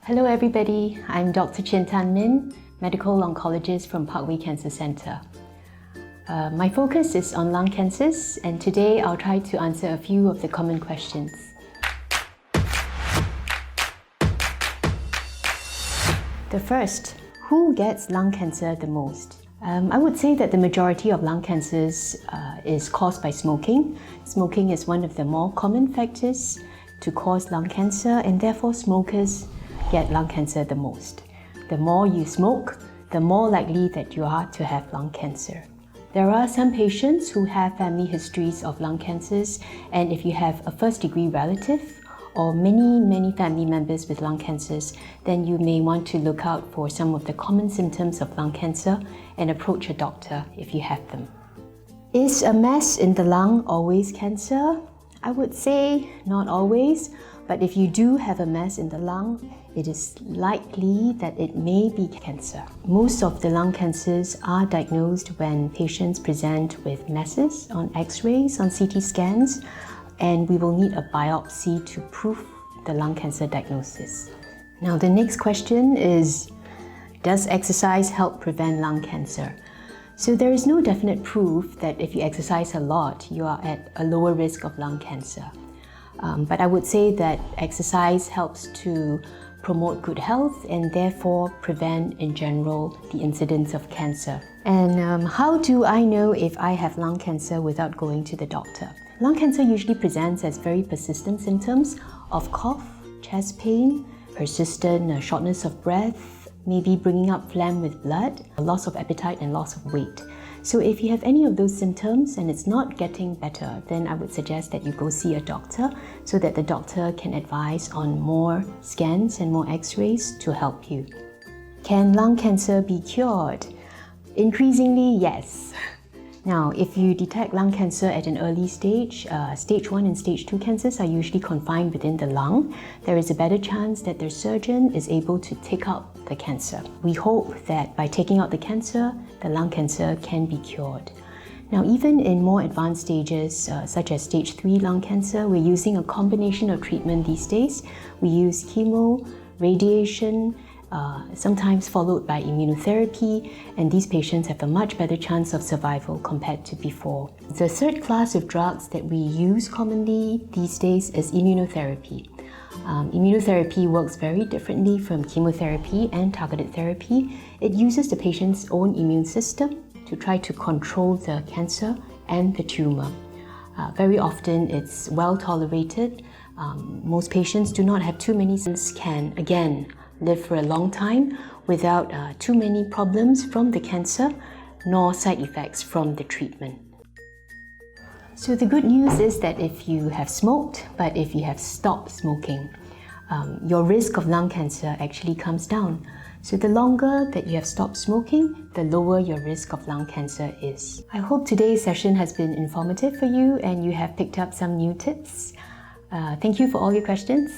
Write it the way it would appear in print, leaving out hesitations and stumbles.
Hello everybody, I'm Dr. Chin Tan Min, medical oncologist from Parkway Cancer Centre. My focus is on lung cancers, and today I'll try to answer a few of the common questions. The first, who gets lung cancer the most? I would say that the majority of lung cancers is caused by smoking. Smoking is one of the more common factors to cause lung cancer, and therefore smokers get lung cancer the most. The more you smoke, the more likely that you are to have lung cancer. There are some patients who have family histories of lung cancers, and if you have a first-degree relative or many family members with lung cancers, then you may want to look out for some of the common symptoms of lung cancer and approach a doctor if you have them. Is a mass in the lung always cancer? I would say not always, but if you do have a mass in the lung, it is likely that it may be cancer. Most of the lung cancers are diagnosed when patients present with masses on X-rays, on CT scans, and we will need a biopsy to prove the lung cancer diagnosis. Now, the next question is, does exercise help prevent lung cancer? So there is no definite proof that if you exercise a lot, you are at a lower risk of lung cancer. But I would say that exercise helps to promote good health and therefore prevent, in general, the incidence of cancer. And how do I know if I have lung cancer without going to the doctor? Lung cancer usually presents as very persistent symptoms of cough, chest pain, persistent shortness of breath, maybe bringing up phlegm with blood, loss of appetite and loss of weight. So if you have any of those symptoms and it's not getting better, then I would suggest that you go see a doctor so that the doctor can advise on more scans and more X-rays to help you. Can lung cancer be cured? Increasingly, yes. Now, if you detect lung cancer at an early stage, stage 1 and stage 2 cancers are usually confined within the lung. There is a better chance that the surgeon is able to take out the cancer. We hope that by taking out the cancer, the lung cancer can be cured. Now, even in more advanced stages, such as stage 3 lung cancer, we're using a combination of treatment these days. We use chemo, radiation, sometimes followed by immunotherapy, and these patients have a much better chance of survival compared to before. The third class of drugs that we use commonly these days is immunotherapy. Immunotherapy works very differently from chemotherapy and targeted therapy. It uses the patient's own immune system to try to control the cancer and the tumor. Very often it's well tolerated. Most patients do not have too many symptoms, can again live for a long time without too many problems from the cancer nor side effects from the treatment. So the good news is that if you have smoked, but if you have stopped smoking, your risk of lung cancer actually comes down. So the longer that you have stopped smoking, the lower your risk of lung cancer is. I hope today's session has been informative for you and you have picked up some new tips. Thank you for all your questions.